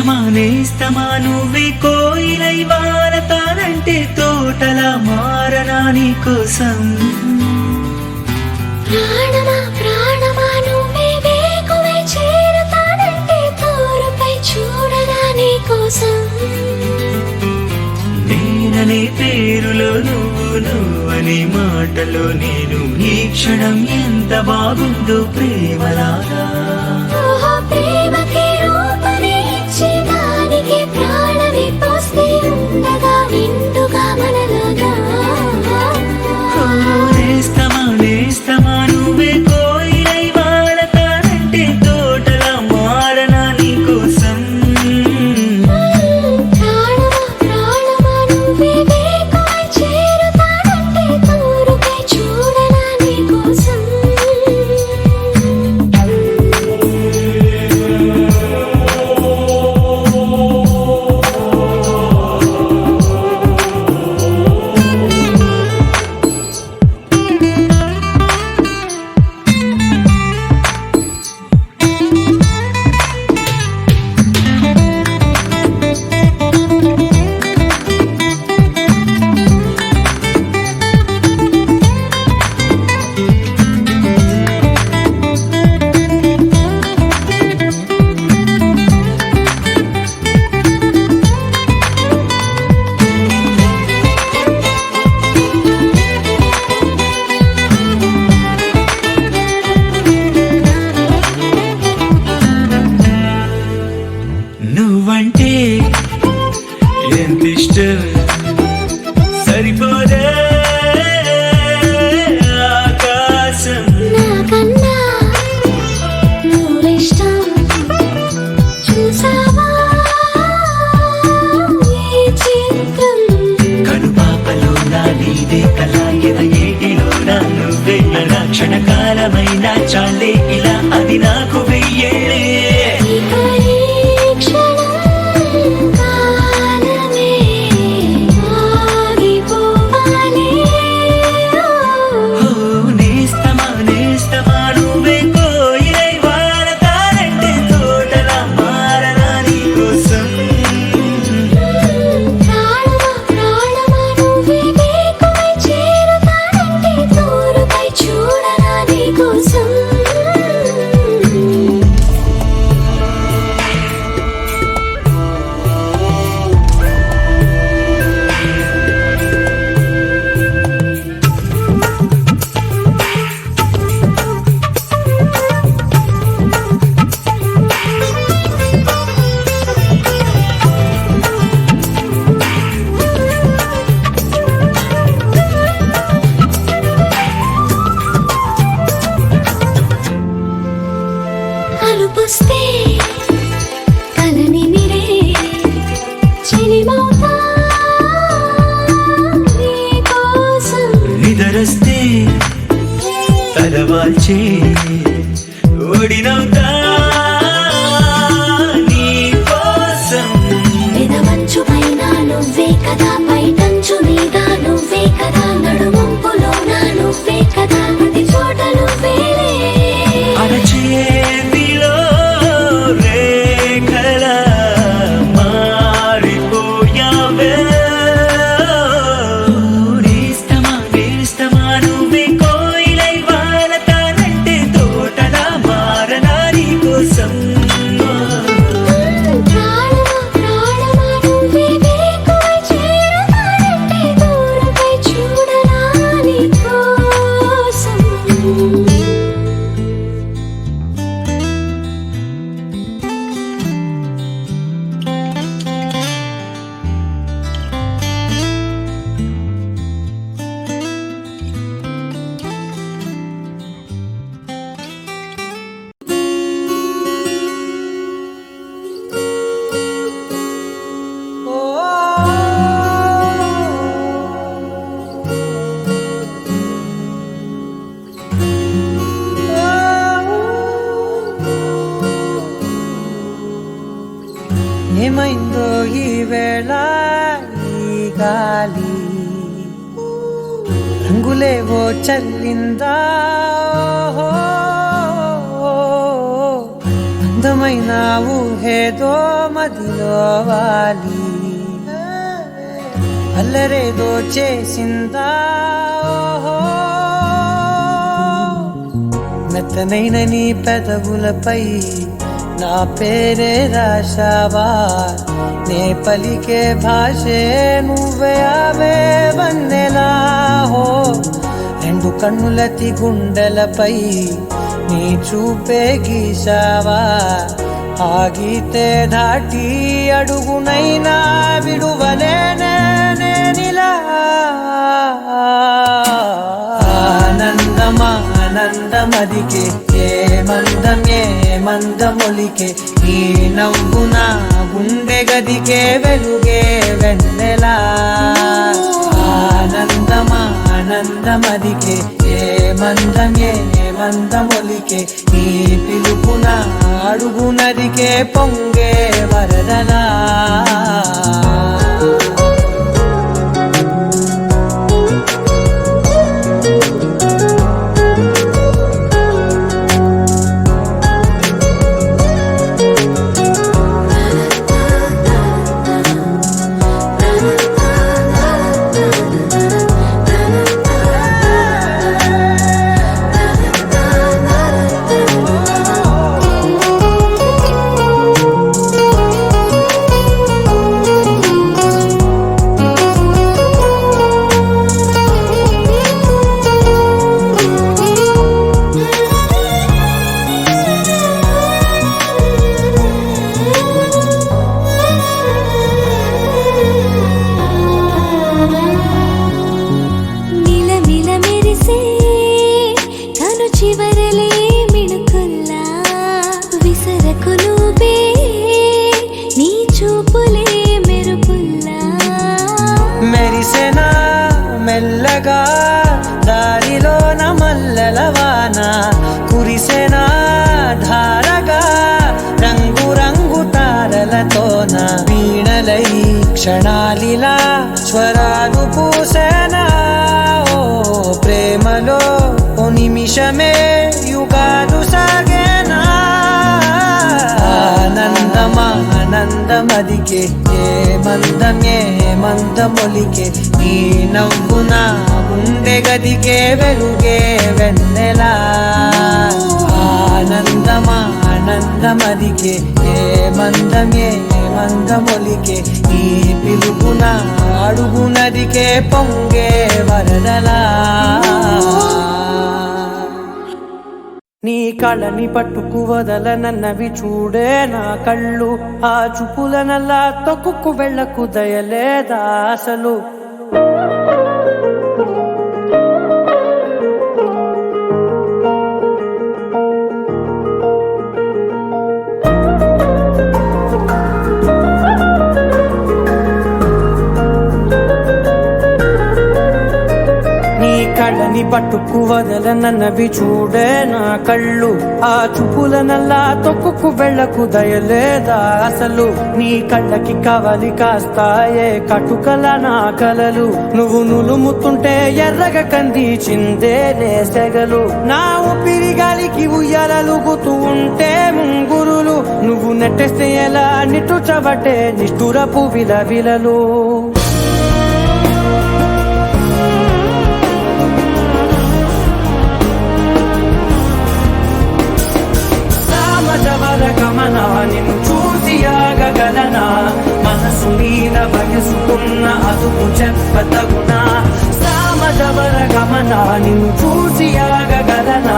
నేస్తమా నువ్వే కోయిలై వారతానంటే తోటలా మారనా నీ కోసం. ప్రాణమా ప్రాణమా నువ్వే వేకువై చేరతానంటే తోరుపై చూడనా నీ కోసం. నేననే పేరులో నువ్వనే మాటలో నేను ఈ క్షణం ఎంత బాగుందో ప్రేమలాగా. ప్రేమకి రూపని ఇచ్చి దానికి ప్రాణమి పోస్తే ఉండగా నిండుగా మనలాగా. నేస్తమా నువ్వే కోయిలై వాడతానంటే తోటలా మారనా నీ కోసం. ప్రాణమా ప్రాణమా నువ్వే వేకువై చేరతానంటే తోరుపై చూడనా నీ కోసం. నువ్వంటే ఎంత ఇష్టం సరిపోదే ఆకాశం. నాకన్నా నువ్విష్టం చూసావా ఈ చిత్రం. కనుపాపలో నా నీదే కళ ఎద ఏటిలో నా నువ్వే నా క్షణకాలమైన చాలే ఇలా అది నాకు వెయ్యేళ్ళే. కలుపుస్తే కలని మిరే చిలిమౌతా నీ కోసం. నిదరస్తే తలవాల్చే ఓడినవుతా నీ కోసం. పెదవంచు పైన నువ్వే కదా పైటంచు మీద నువ్వే కదా నడుమంపులోన నువ్వే కదా ప్రతి చోట నువ్వేలే. అరచేతిలో రేఖల మారిపోయావే. నేస్తమా నువ్వే కోయిలై వాడతానంటే తోటలా మారనా నీ కోసం. ప్రాణమా ప్రాణమా నువ్వే వేకువై చేరతానంటే తోరుపై చూడనా నీ కోసం. ఏమైందో ఈ వేళ ఈ గాలి రంగులేవో చల్లిందా అందమైన నా ఊహేదో మదిలో వాలి అల్లరేదో చేసిందా ఓహో మెత్తనైన నీ పెదవులపై నా పేరే రాశావా నే పలికే భాషే నువ్వే అవే వన్నెలా హో రెండు కన్నులతి గుండెలపై నీ చూపే గీశావా ఆగితే దాటి అడుగునైనా విడువలేనే నేనిలా ఆనందమా ఆనందమదికే ఏ మందమొలికే ఈ నవ్వు నా గుండె గదికే వెలుగే వెన్నెలా ఆనందమా ఆనందమదికే ఏ మందమొలికే ఈ పిలుపున అడుగునదికే పొంగే వరదలా చివరలే మిణుకుల్లా విసరకు నువ్వే నీ చూపులే మెరుపుల్లా మెరిసెనా మెల్లగా దారిలోన మల్లెలవాన కురిసెనా ధారగా రంగు రంగు తారలతోన వీణలై క్షణాలిలా స్వరాలు పూసెనా ఓ ప్రేమలో నిమిషమే యుగాలు సాగేనా ఆనందమా ఆనందమదికే ఏ మందమొలికే ఈ నవ్వు నా గుండె గదికే వెలుగే వెన్నెలా ఆనందమా ఆనందమదికే ఏ మందమొలికే ఈ పిలుపున అడుగునదికే పొంగే వరదలా నీ కళ్ళని పట్టుకు వదలనన్నవి చూడే నా కళ్ళు ఆ చూపులనల్లా తొక్కుకు వెళ్ళకు దయలేదా అసలు కళ్ళని పట్టుకు వదలనన్నవి చూడే నా కళ్ళు ఆ చూపులనల్లా తొక్కుకు వెళ్ళకు దయలేదా అసలు నీ కళ్ళకి కవలి కాస్తాయే కటుకల నా కలలు నువ్వు నులుముతుంటే ఎర్రగ కంది చిందేలే సెగలు నా ఊపిరి గాలికి ఉయ్యాలలుగుతూ ఉంటే ముంగురులు నువ్వు నెట్టేస్తే ఎలా నిట్టుచబట్టే నిష్ఠురపు విలవిలలు గమనా నిన్ను చూసి ఆగగలనా మనసు మీద వయసుకున్న అదుపు చెప్పతగునా సామజవర గమనా నిన్ను చూసి ఆగగలనా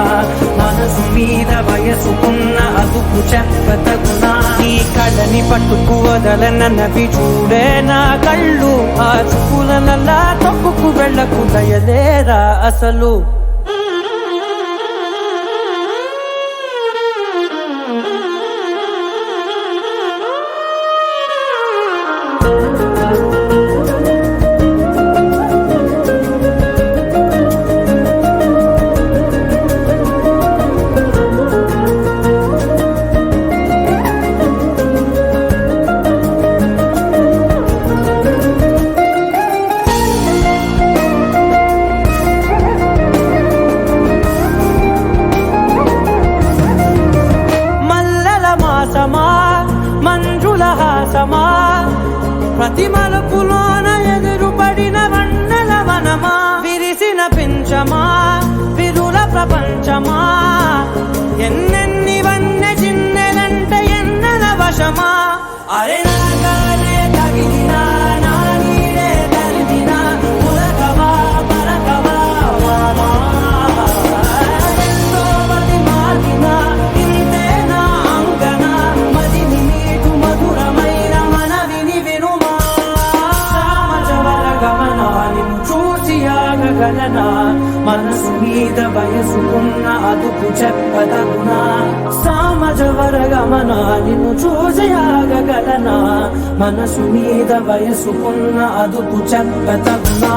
మనసు మీద వయసుకున్న అదుపు చెప్పతగునా నీ కళ్ళని పట్టుకు వదలనన్నవి చూడే నా కళ్ళు ఆ చూపులనల్లా తప్పుకు వెళ్ళకు దయలేరా అసలు కొంచెమా విరుల ప్రపంచమా ఎన్నెన్ని వన్య చిన్నెలంటే ఎన్నెల వశమా అరే నాగానే తగిలినా నా నీడే తరిమినా ఉరకవా పరకవా మామా ఎంతో మది మాటినా ఇంతే నా అంగన మదిని నీటు మధురమైన మనవిని వినుమా సామజవర గమన నిన్ను చూసి ఆగగలనా మనసు మీద వయసుకున్న అదుపు చెప్పదగునా సామజవర గమన నిన్ను చూసి ఆగగలనా మనసు మీద వయసుకున్న అదుపు చెప్పదగునా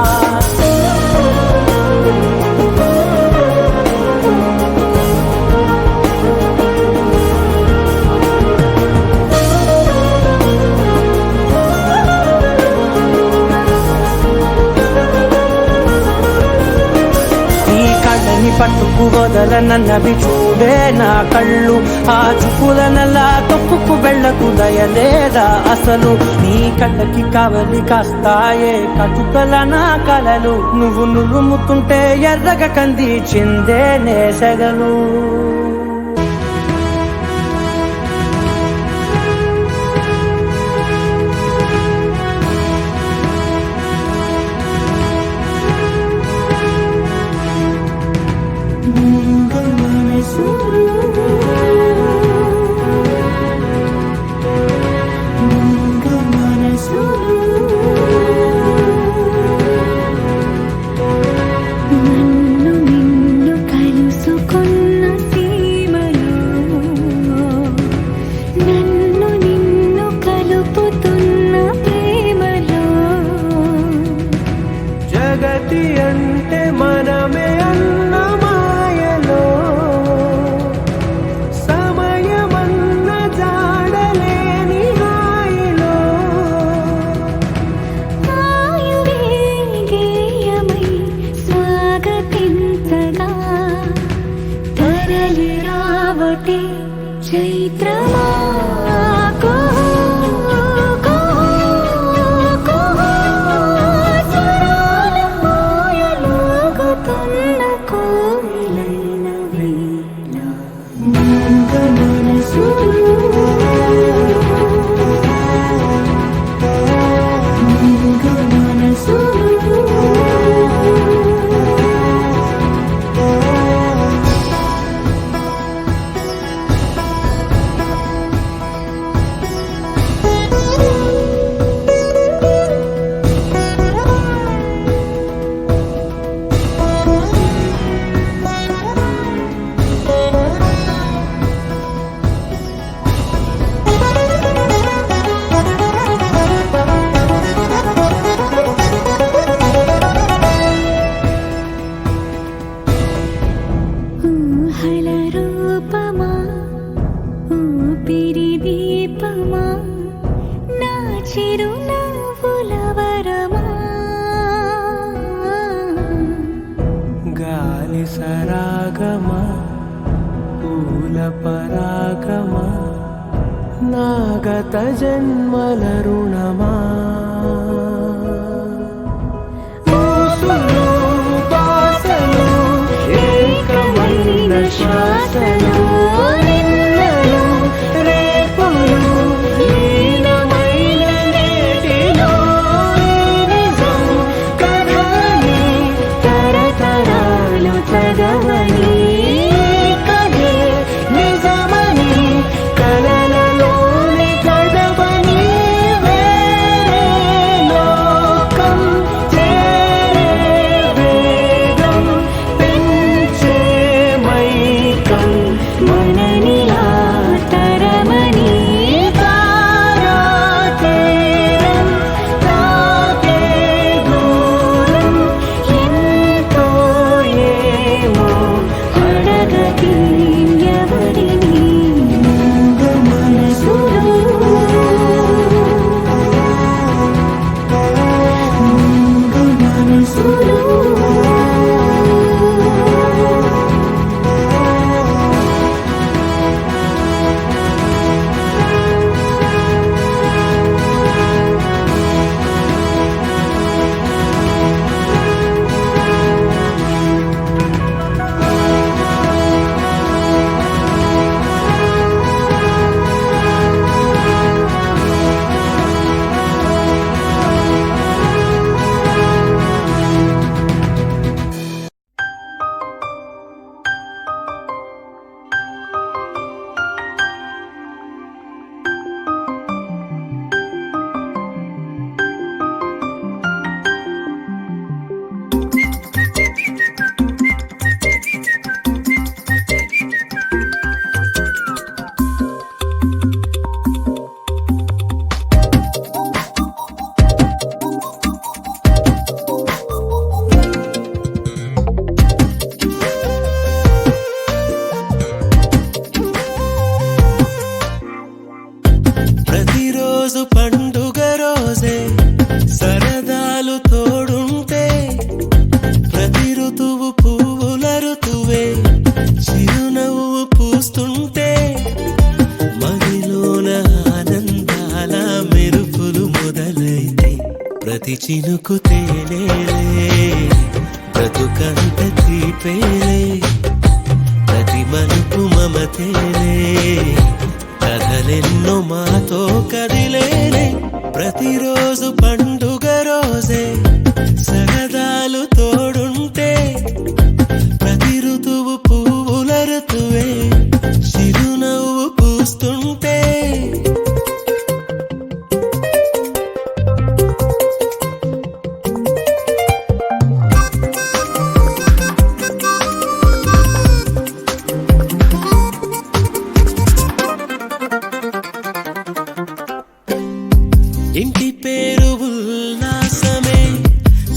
పట్టుకు వదలనన్నవి చూడే నా కళ్ళు ఆ చూపులనలా తొక్కుకు వెళ్ళకు దయలేదా అసలు నీ కళ్ళకి కవలి కాస్తాయే కటుకల నా కలలు నువ్వు నులుముతుంటే ఎర్రగ కంది చిందే నేసగలు జగతి అంటే మనమే అన్న మాయలో సమయమన్న జాడలేని హాయిలో గేయమై స్వాగతించగా తరలి రావటే చైత్రమా గాలి సరాగమా పూల పరాగమా నాగత జన్మల రుణమా ఏకమైన శ్వాసలో నిన్నలు రేపులు లీనమైన నేటిలో నిజం కథని తరతరాలు చదవని కథే నిజమని కలలలోని గడవని వేరే లోకం చేరే వేగం పెంచే మైకం తీపేలే ప్రతి మలుపు మమతేలే కథలెన్నో మాతో కదిలేలే ప్రతిరోజు పండుగ రోజే సరదాలు తోడుంటే ప్రతి ఋతువు పువ్వుల ఋతువే చిరునవ్వు పూస్తుంటే ఇంటి పేరు ఉల్లాసమే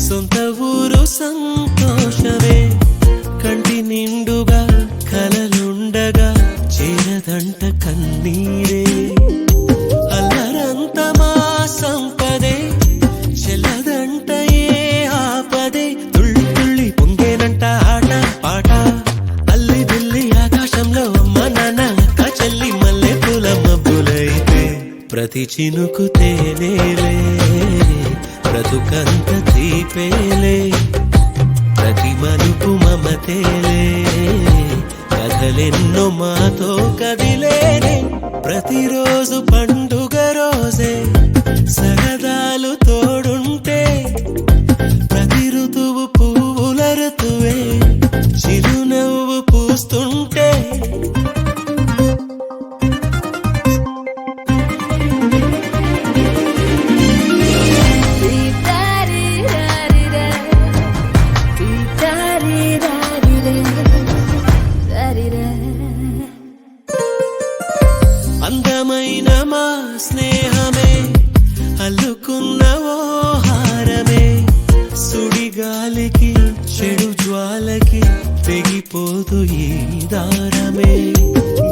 సొంత ఊరు సంతోషమే కంటి నిండుగా కలలుండగా చేరదంట కన్నీరే అల్లరంత మా సంపదే చెల్లదంట ఏ ఆపదే తుళ్ళి తుళ్ళి పొంగేనంట ఆట పాట అల్లి బిల్లి ఆకాశంలో అమ్మ నాన్న అక్క చెల్లి మల్లె పూల మబ్బులైతే ప్రతి చినుకు తేనేలే బ్రతుకంత తీపేలే ప్రతి మలుపు మమతేలే కథలెన్నో మాతో కదిలేనే ప్రతిరోజు పండుగ రోజే సరదాలు తోడుంటే ప్రతి ఋతువు పువ్వుల ఋతువే చిరునవ్వు పూస్తుంటే అందమైన మా స్నేహమే అల్లుకున్న ఓ హారమే సుడిగాలికి చెడు జ్వాలకి తెగిపోదు ఈ దారమే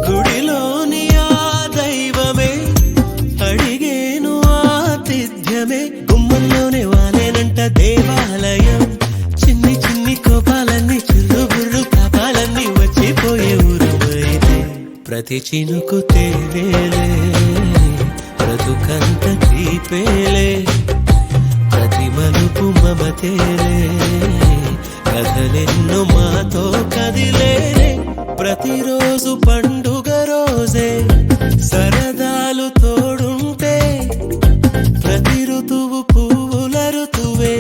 గుడిలోని ఆ దైవమే అడిగేను ఆతిథ్యమే గుమ్మంలోనే వాలేనంట దేవాలయం చిన్ని చిన్ని కోపాలన్నీ చిల్లు బుర్రు పాపాలన్నీ వచ్చిపోయే ఊరుమైతే ప్రతి చినుకు తేలేలే బ్రతుకంత తీపేలే ప్రతి మలుపు మమతేలే కథలెన్నో మాతో కదిలేలే ప్రతిరోజు పండుగ రోజే సరదాలు తోడుంటే ప్రతి ఋతువు పువ్వుల ఋతువే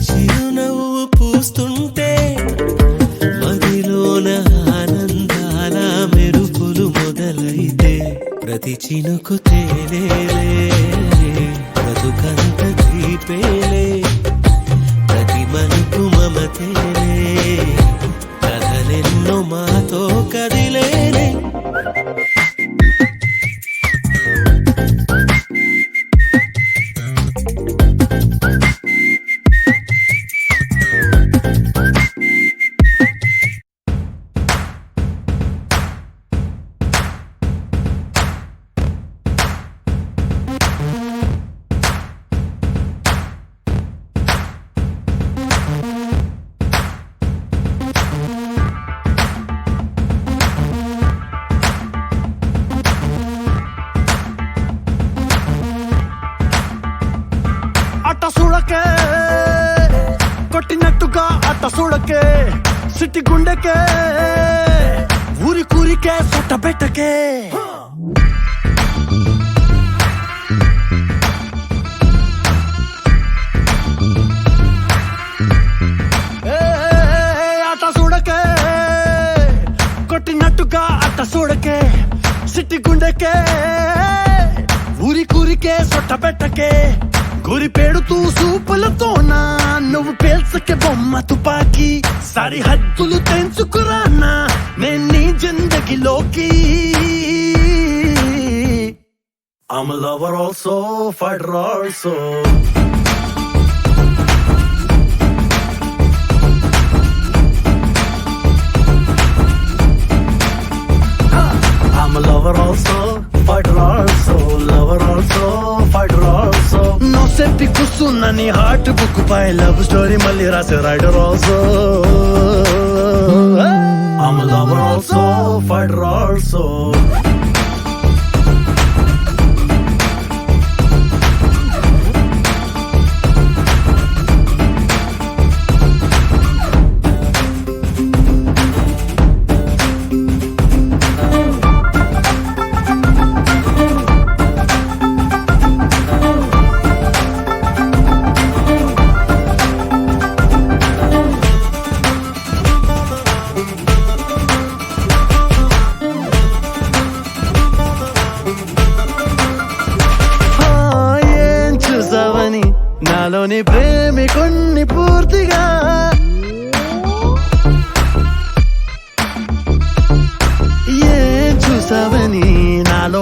చిరునవ్వు పూస్తుంటే మదిలోన ఆనందాల మెరుపులు మొదలైతే ప్రతి చినుకు తేలేలే బ్రతుకంత తీపేలే ప్రతి మలుపు మమతేలే కథలెన్నో మాతో కదిలేలే అట్ట చూడకే కొట్టినట్టుగా అట్ట చూడకే సిట్టి గుండెకే ఊరి కూరికే సొట్ట పెట్టకే అట్ట చూడకే కొట్టినట్టుగా అట్ట చూడకే సిట్టి గుండెకే ఊరి కూరికే సొట్ట పెట్టకే గురి పెడుతూ సూపులతోనా నువ్వు పేల్చకే బొమ్మ తుపాకి సరిహద్దులు తెంచుకురానా నేను నీ జిందగీలోకి I'm a lover also, fighter also. I'm a lover also, fighter also, lover also, fighter also. No seppi kusunna ni heart book pay love story malli rase rider also. I'm a lover also, fighter also.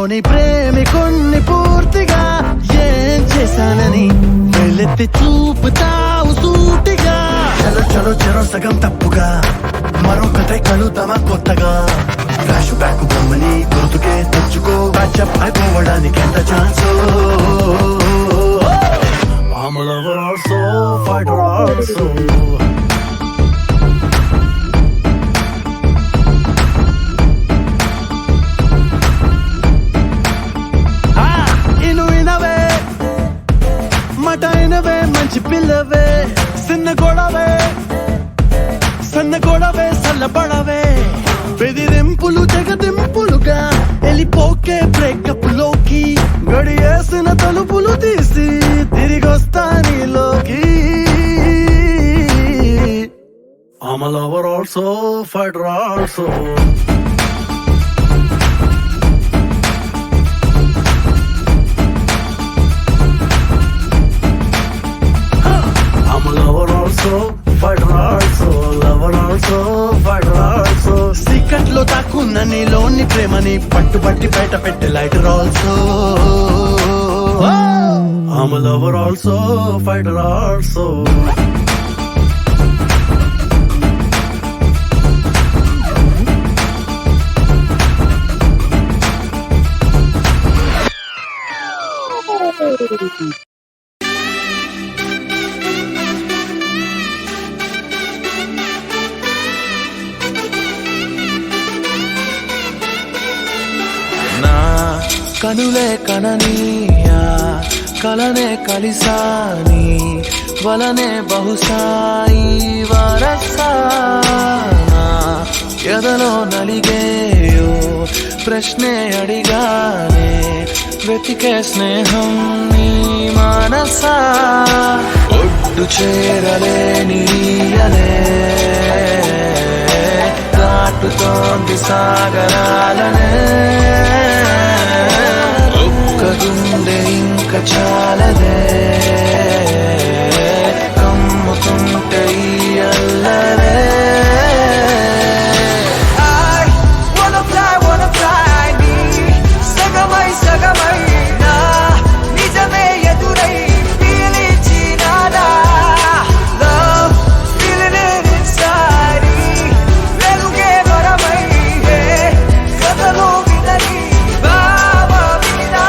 నీలోని ప్రేమికుణ్ణి పూర్తిగా ఏం చేశానని వెళ్ళెత్తి చూపుతావు సూటిగా. చలో చలో చెరో సగం తప్పుగా మరొకటై కలుద్దామా కొత్తగా. ఫ్లాష్ బ్యాక్ బొమ్మని గుర్తుకే తెచ్చుకో, బ్యాచప్ అయిపోవడానికి ఎంత chance. I'm a lover also, fighter also. ఇనువే మటైనవే మంచి పిల్లవే, చిన్న గొడవే సన్న గొడవే చల్లబడవే. బెదిరింపులు జగదింపులుగా వెళ్ళిపోకే బ్రేకప్ లోకి, గడియేసిన తలుపులు తీసి తిరిగొస్తా నీలోకి. I'm a lover also, fighter also. I'm a lover also, fighter also, lover also, fighter also. Secret లో దాక్కున్న నీలోని ప్రేమని పట్టుబట్టి బయట పెట్టే lighter also. I'm a lover also, fighter also. నా కనులే కననీయా కలనే కలిసాని వలనే బహుశాయి వరసానా. ఎదలో నలిగేయో ప్రశ్నే అడిగానే, వెతికే స్నేహం నీ మనసా. ఒడ్డు చేరలేనియలే దాటుతోంది సాగరాలనే. ఒక్క గుండె ఇంక చాలదే కమ్ముతుంటే ఈ అల్లరే. సగమైనా నిజమే ఎదురై పీలిచినాదా. Love feeling it inside, వెలుగే వరమై కథలో వినని భావమినా.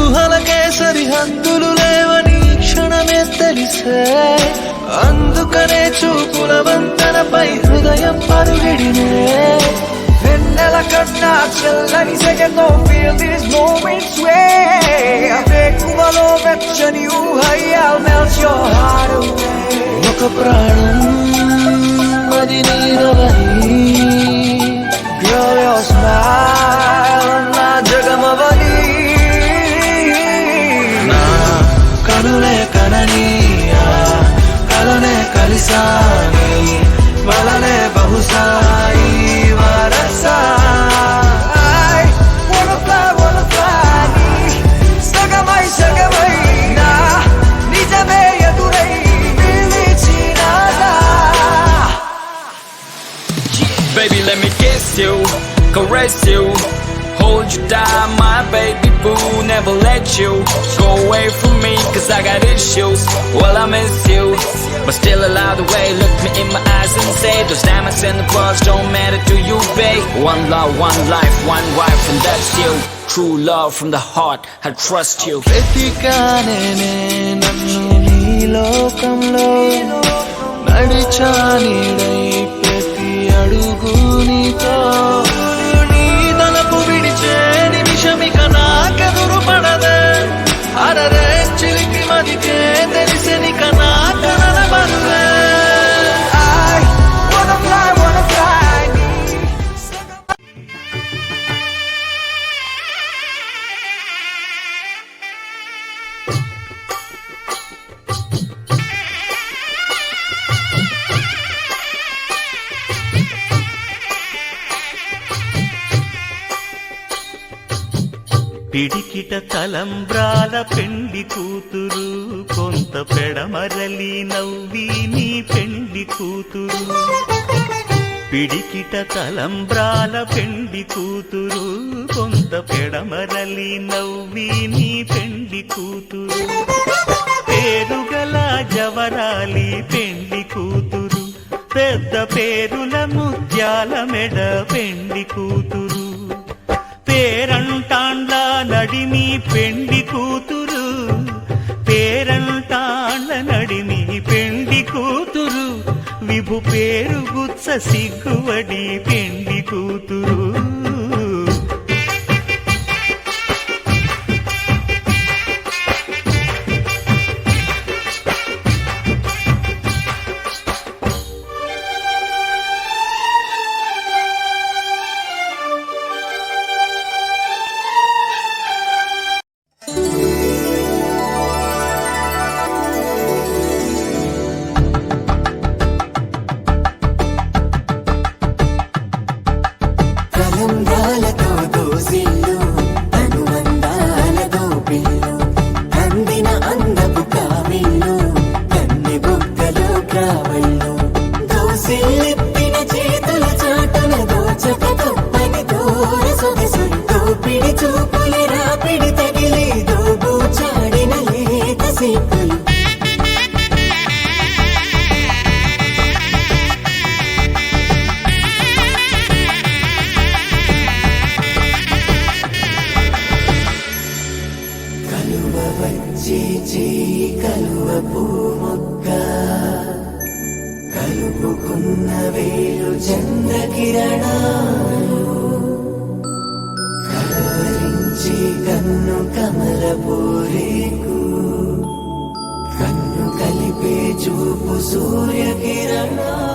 ఊహలకే సరిహద్దులు లేవని క్షణమే తెలిసే, అందుకనే చూపుల వంతెనపై హృదయం పరుగిడినే. వెన్నెల కన్నా చల్లని సెగలో feel these moments way. వేకువలో వెచ్చని ఊహై I'll melt your heart away. ఒక ప్రాణం అది నీరవని, Girl, your smile నా జగమవని. నా కనులే కననీయా కలనే కలిసాని వలనే బహుశాయి వరసా. I wanna fly నీ సగమైనా నిజమే ఎదురై పిలిచినాదా. Baby, let me kiss you, caress you, hold you down, my baby boo. Never let you go away from me, cause I got issues. Well, I miss you, but still allow the way. Look me in my eyes and say those diamonds and the pearls don't matter to you, babe. One love, one life, one wife, and that's you. True love from the heart, I trust you. వెతికానే నన్ను నీ లోకంలో, నడిచా నీడై ప్రతి అడుగు నీతో. నీ తలపు విడిచే నిమిషమిక నాకెదురు పడదే, అరరే చిలికి మదికే తెలిసెనిక నా కలల బరువే. I wanna fly నీ పిడికిట తలంబ్రాల పెండి కూతురు కొంత పెడమరలి నవ్వి నీ పెండి కూతురు పిడికిట తలంబ్రాల పెండి కూతురు కొంత పెడమరలి నవ్వి నీ పెండి కూతురు పేరుగల జవరాలి పెండి కూతురు పెద్ద పేరుల ముత్యాల మెడ పెండి కూతురు పేరంటాండ్ల నడిమి పెండి కూతురు పేరంటాండ్ల నడిమి పెండి కూతురు విభు పేరు గుచ్చ సిగ్గువడి పెండి కూతురు కలుపుకున్న వేలు చంద్రకిరణాలు కలవరించి కన్ను కమలపూరేకు కన్ను కలిపే చూపు సూర్యకిరణాలు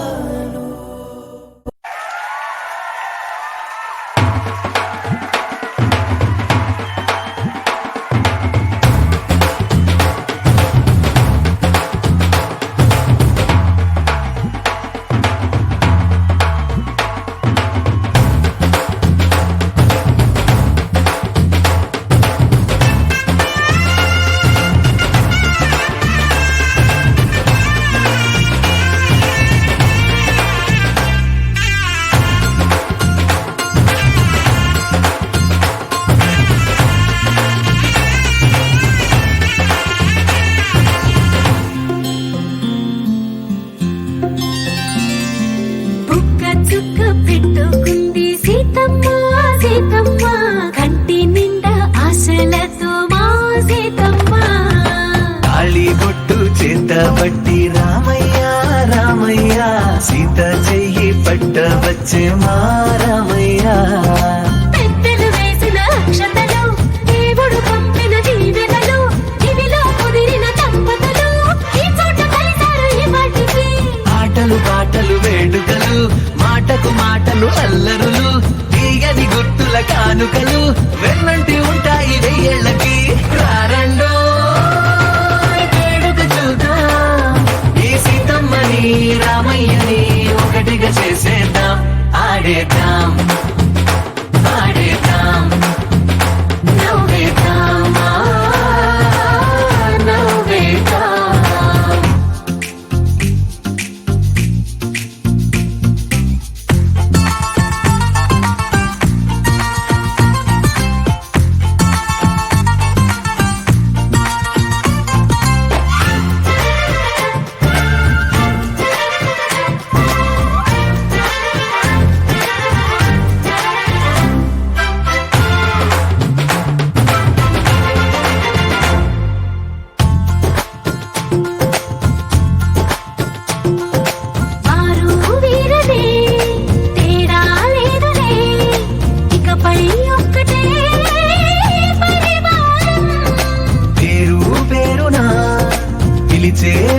బట్టి రామయ్య రామయ్య సీత చెయ్యి పట్ట వచ్చే మా రామయ్య పెద్దలు వేసిన అక్షతలు దేవుడు పంపిన దీవెనలు ఇవిలో కుదిరిన దంపతులు ఈ చోట కలిసారు ఈ వాటికి ఆటలు పాటలు వేడుకలు మాటకు మాటలు అల్లరులు తీయని గుర్తుల కానుకలు వెన్నంటి ఉంటాయి వెయ్యేళ్ళకి రారండో రామయ్యని ఒకటిగా చేసేద్దాం ఆడేద్దాం ఆడేద్దాం నవ్వేద్దాం నవ్వేద్దాం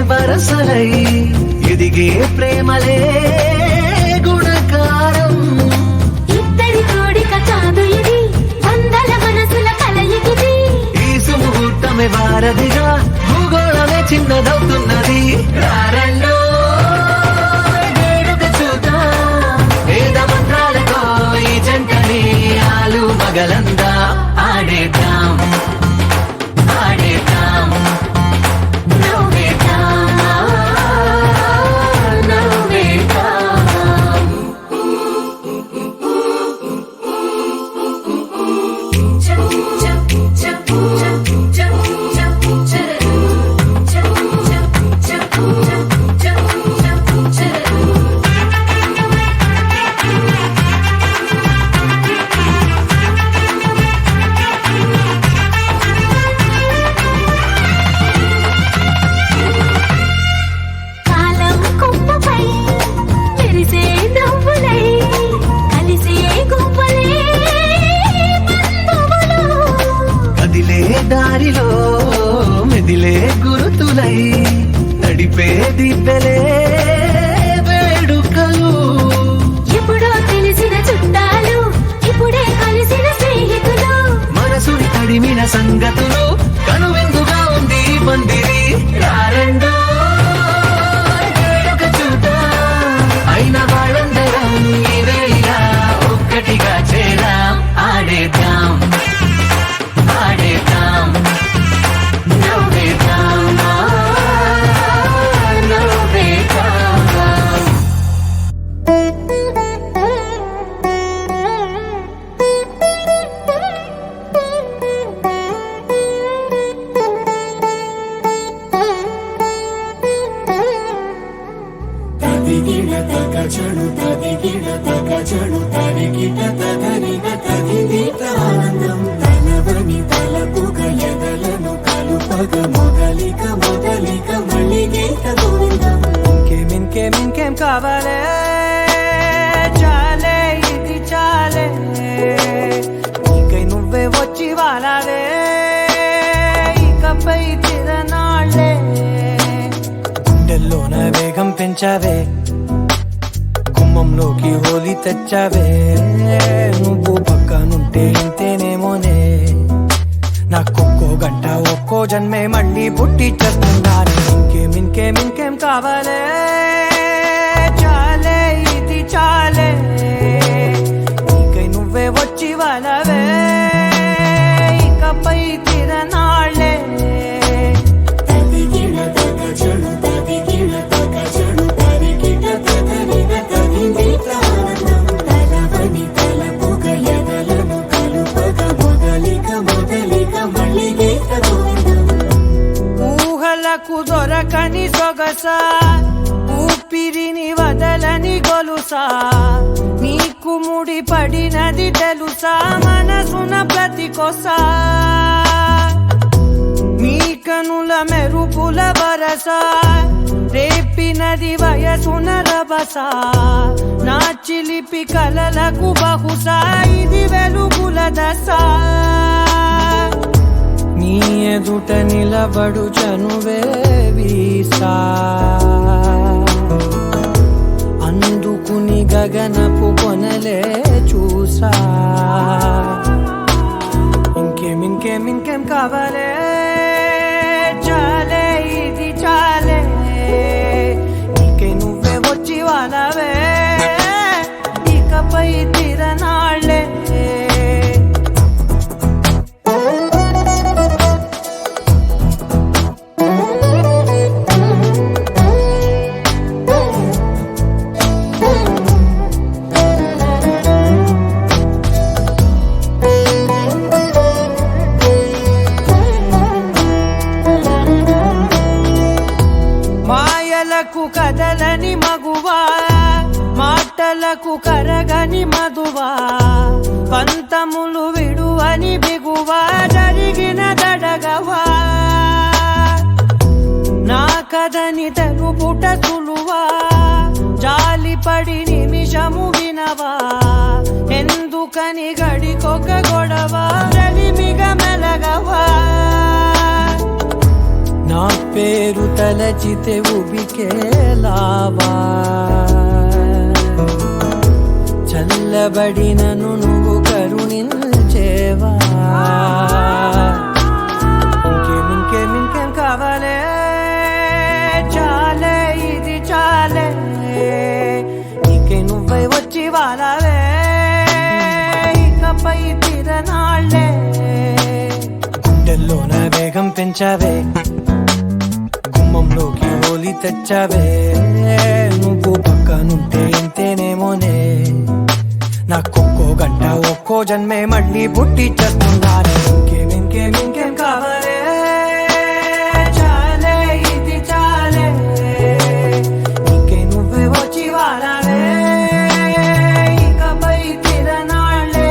వరసలై ఎదిగే ప్రేమలే గుణకారం ఇద్దరి కోడిక కాదు ఇది వందల మనసుల కలయికిది ఈ సుముహూర్తమే వారధిగా భూగోళమే చిన్నదవుతున్నది రారండో వేడుక చూద్దాం వేద మంత్రాలతో ఈ జంటని ఆలు మగలందా ఆడేద్దాం ఆడేద్దాం నవ్వేద్దాం నవ్వేద్దాం కాలం కొమ్మపై మెరిసే నవ్వులై కలిసే గుంపలే బంధువులు కదిలే దారిలో మెదిలే గురుతులై నడిపే దిబ్బెలే వేడుకలు ఎప్పుడో తెలిసిన చుట్టాలు ఇప్పుడే కలిసిన స్నేహితులు మనసుని తడిమిన సంగతులు కనువిందుగా ఉంది మందిరి రారెండో వేడుక చూద్దాం అయిన వాళ్ళందరం ఈ వేళ ఒక్కటిగా చేరాం ఆడేద్దాం ఆడేద్దాం నవ్వేద్దాం నవ్వేద్దాం తదిగిడ తగజడు తదిగిడ తగజడు తరిగిట తదరిన తదిగిట ఆనందం తలవని తలపుగ ఎదలను కలుపగ మొదలిక మొదలిక మళ్ళీ గీత గోవిందం ఇంకేం కావాలే చాలే ఇది చాలే నీకై నువ్వే వచ్చి వాలావే ఇకపై తిరనాళ్ళే గుండెల్లోన వేగం పెంచావే గుమ్మంలోకి హోలీ తెచ్చావే నువ్వు పక్కనుంటే ఇంతేనేమోనే నాకొక్కో గంట ఒక్కో జన్మే మళ్ళీ పుట్టి చేస్తున్నాను ఇంకేం కావాలే చాలే ఇది చాలే నీకై నువ్వే వచ్చి వాళ్ళవే ఇకపై తిరనాళ్ళే తదిగిడ తగజడు తదిగిడ తగజడు తరిగిట తదరిన తదిగిట ఆనందం తలవని తలపుగ ఎదలను కలుపగ మొదలిక మొదలిక మళ్ళీ గీత గోవిందం ఊహలకు దొరకని సొగసా ఊపిరిని వదలని గొలుసా నీకు ముడి పడినది తెలుసా మనసున ప్రతి కొసా నీ కనుల మెరుపుల వరస రేపినది వయసున రభస నా చిలిపి కలలకు బహుశా ఇది వెలుగుల దశ నీ ఎదుట నిలబడు చనువే వీసా అందుకుని గగనపు కొనలే చూసా ఇంకేం కావాలే చాలే ఇది చాలే నీకే నువ్వే వచ్చి వాళ్ళవే ఇకపై తిరనాళ్ళే మాయలకు కదలని మగువా మాటలకు కరగని మధువా పంతములు విడువని బిగువా జరిగిన దడగవా నా కథని తెలుపుట సులువా జాలిపడి నిమిషము వినవా ఎందుకని గడికొక గొడవ రలిమిగ మెలగవా నా పేరు తలచితే ఉబికేలావా చల్లబడినను నువ్వు కరుణించేవా ఇంకేం కావాలే చాలే ఇది చాలే నీకే నువ్వై వచ్చి వాళ్ళవే ఇకపై తిరనాళ్ళే పెంచావే గుమ్మంలోకి హోలీ తెచ్చావే నువ్వు పక్కనుంటే ఇంతేనేమోనే నాకొక్కో గంట ఒక్కో జన్మే మళ్ళీ పుట్టి చేస్తున్నానే ఇంకేం కావాలే చాలే ఇది చాలే ఇంకే నువ్వే వచ్చి వాడాలే ఇకపై తిరనాళ్ళే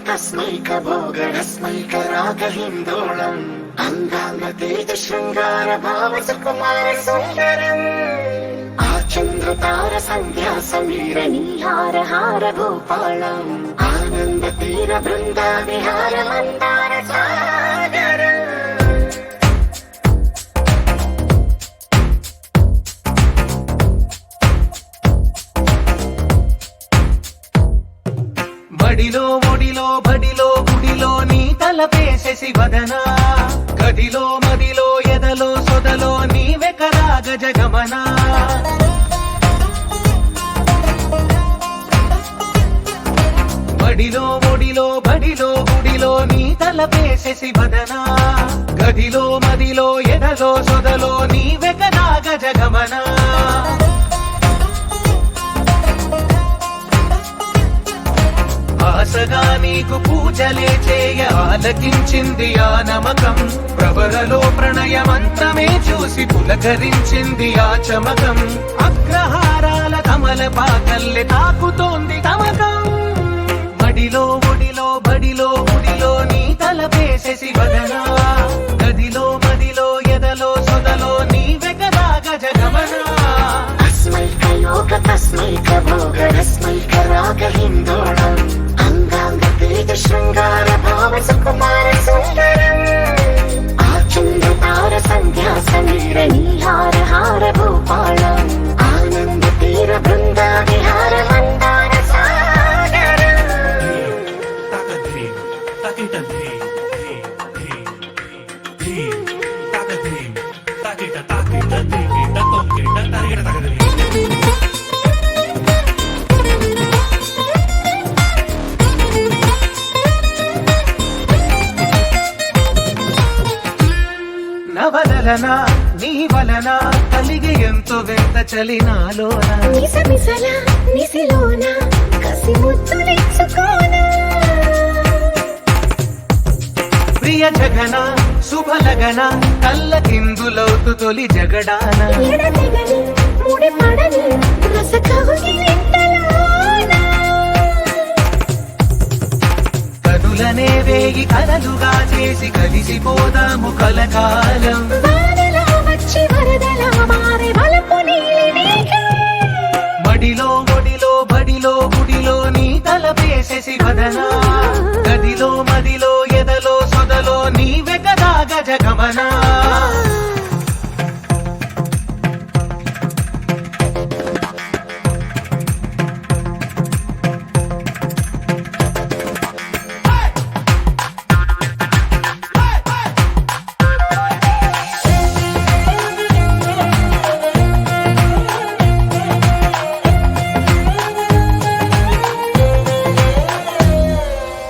తస్మైక భోగరస్మైక రాగహిందోళం అంగాంగ తేజ శృంగార భావ సుకుమార సుందరం ఆచంద్రతార సంధ్యా సమీర నీహార హార భూపాళం ఆనంద తీర బృంద విహార మందార సాగరం బడిలో ఒడిలో బడిలో గుడిలో నీ తలపేసేసి వదనా గదిలో మదిలో ఎదలో సొదలో నీవే కదా గజగమనా బడిలో ఒడిలో బడిలో గుడిలో నీ తలపేసేసి వదనా గదిలో మదిలో ఎదలో సొదలో నీవే కదా గజగమనా ఆశగా నీకు పూజలే చేయ ఆలకించింది ఆ నమకం ప్రవరలో ప్రణయమంతమే చూసి పులకరించింది ఆ చమకం అగ్రహారాల కమల పాకల్లె తాకుతోంది తమకం బడిలో ఒడిలో బడిలో గుడిలో నీ తలపేసేసి వదనా గదిలో మదిలో ఎదలో సొదలో నీవే కదా గజగమనా అస్మైక యోగ తస్మైక భోగరస్మైక రాగహిందోళం అంగాంగ తేజ శృంగార భావ సుకుమార సుందరం ఆచంద్రతార సంధ్యా సమీర నీహార హార భూపాళం ఆనంద తీర బృంద విహార మందార సాగరం నవలన నీ వలన కలిగి ఎంతో వింత చలినాలోన నిసమిసల నిసిలోన కసి ముద్దులిచ్చుకోనా ప్రియ జగన శుభలగన కళ్ళ కిందులవుతు తొలి జగడాన ఎడతెగని ముడి పడని రస కౌగిలింతలోన కనులనే వేగి కలలుగా చేసి కలిసిపోదాము కలకాలం వానలా వచ్చి వరదలా మారే వలపు నీలి మేఘం మడిలో ఒడిలో బడిలో గుడిలో నీ తలపేసేసి వదనా గదిలో మదిలో ఎదలో సొదలో నీవే కదా గజగమనా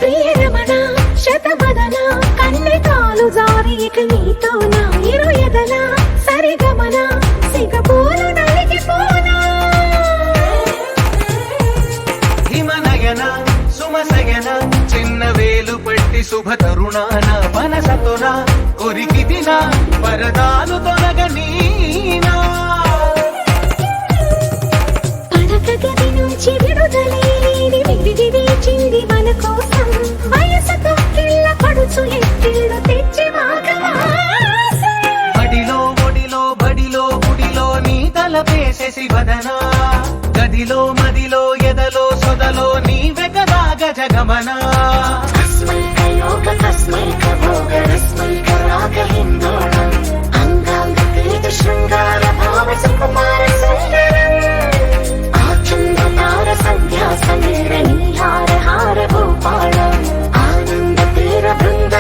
ప్రియరమణ శతమదన కన్నెతాలు జారి ఇక నీతో నా ఇరు ఎదల సరిగమన సిగపోలు నలిగిపోనా హిమనయన సుమసయన చిన్న వేలు పట్టి శుభ తరుణాన మనసతోన కొరికి దిన వరదాలు తొలగనీనా పడక గది నుంచి విడుదలేని విడిది వేచింది మన కోసం వయసుతో కిళ్ళ పడుచు ఎత్తిళ్ళు తెచ్చి మాగవాసం బడిలో ఒడిలో బడిలో గుడిలో నీ తలపేసేసి వదనా గదిలో మదిలో ఎదలో సొదలో నీవే కదా గజగమనా తస్మైక యోగ తస్మైక భోగరస్మైక రాగహిందోళం అంగాంగ తేజ శృంగార భావ సుకుమార సుందరం ఆచంద్రతార సంధ్యా సమీర నీహార హార భూపాళం ఆనంద తీర బృంద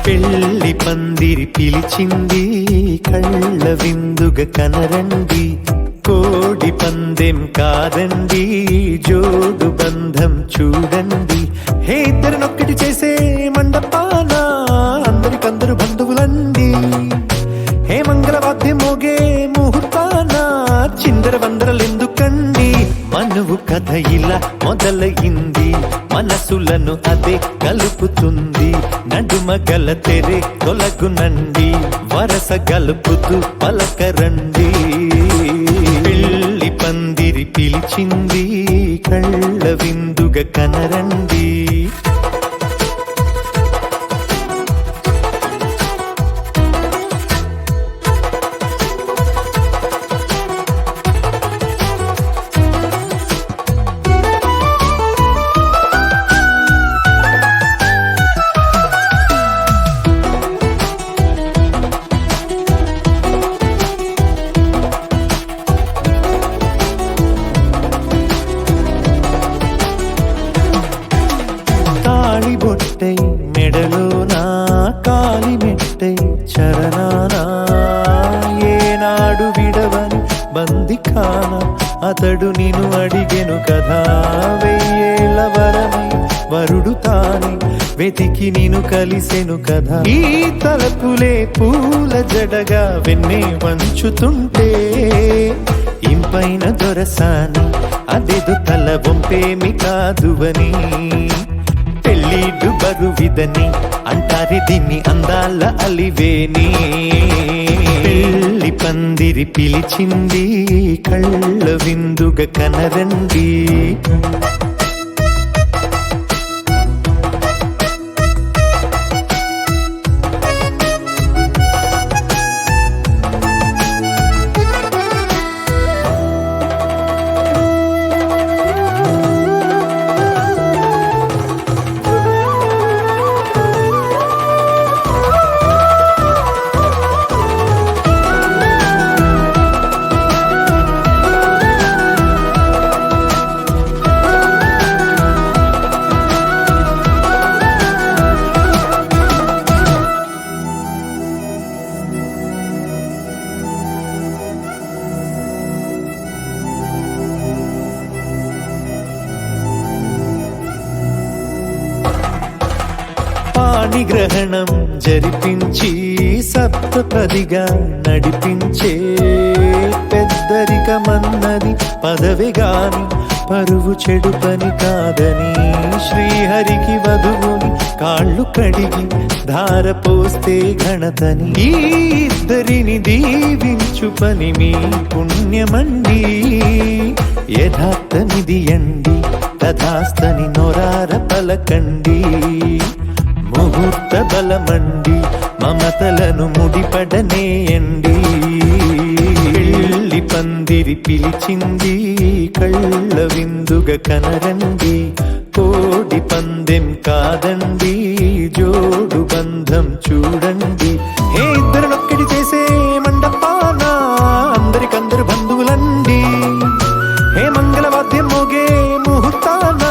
పెళ్లి పందిరి పిలిచింది కళ్ళ విందుగ కనరండి కోడి పందెం కాదండి జోడు బంధం చూడండి హే ఇద్దరినొక్కటి చేసే మండపాన అందరికందరు బంధువులండి హే మంగళవాద్యం మోగే ముహూర్తాన చిందర వందరలెందుకండి మనువు కథ ఇలా మొదలయింది మనసులను అదే కలుపుతుంది నడుమ గల తెరే తొలగునండి వరస గలుపుతూ పలకరండి పెళ్లి పందిరి పిలిచింది కళ్ళ విందుగ కనరండి బొట్టై మెడలో నా కాలి మెట్టై చరణానా ఏనాడు విడవని బందిఖాన అతడు నిన్ను అడిగెను కదా వెయ్యేళ్ళ వరమై వరుడు తానే వెతికి నిన్ను కలిసెను కదా ఈ తలపులే పూల జడగా వెన్నే వంచుతుంటే ఇంపైన దొరసాని అదేదో తల వంపేమి కాదువని పెళ్ళిడు బరువిదని అంటారే దీన్ని అందాల అలివేని పెళ్లి పందిరి పిలిచింది కళ్ళ విందుగ కనరండి గ్రహణం జరిపించి సప్తపదిగా నడిపించే పెద్దరికమన్నది పదవి గాని పరువు చెడు పని కాదని శ్రీహరికి వధువుని కాళ్ళు కడిగి ధార పోస్తే ఘనతని ఈ ఇద్దరిని దీవించు పని మీ పుణ్యమండి యథార్థనిది అండి తథాస్తని నొరార పలకండి ముహూర్త బలమండి మమతలను ముడిపడనేయండి పెళ్లి పందిరి పిలిచింది కళ్ళ విందుగ కనరండి కోడి పందెం కాదండి జోడు బంధం చూడండి హే ఇద్దరినొక్కటి చేసే మండపాన అందరికందరు బంధువులండి హే మంగళవాద్యం మోగే ముహూర్తాన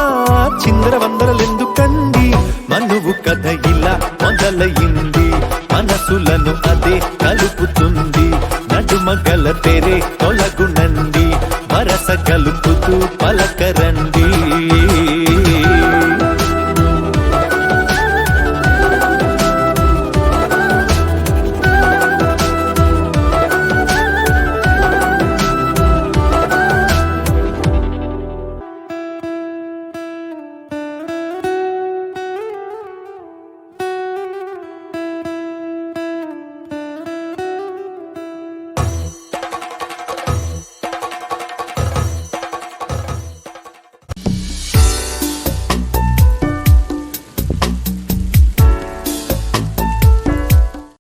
చిందర వందరలెందుకండి మనువు కథ ఇలా మొదలయింది మనసులను అదే కలుపుతుంది నడుమ గల తెరే తొలగునండి వరస కలుపుతూ పలకరండి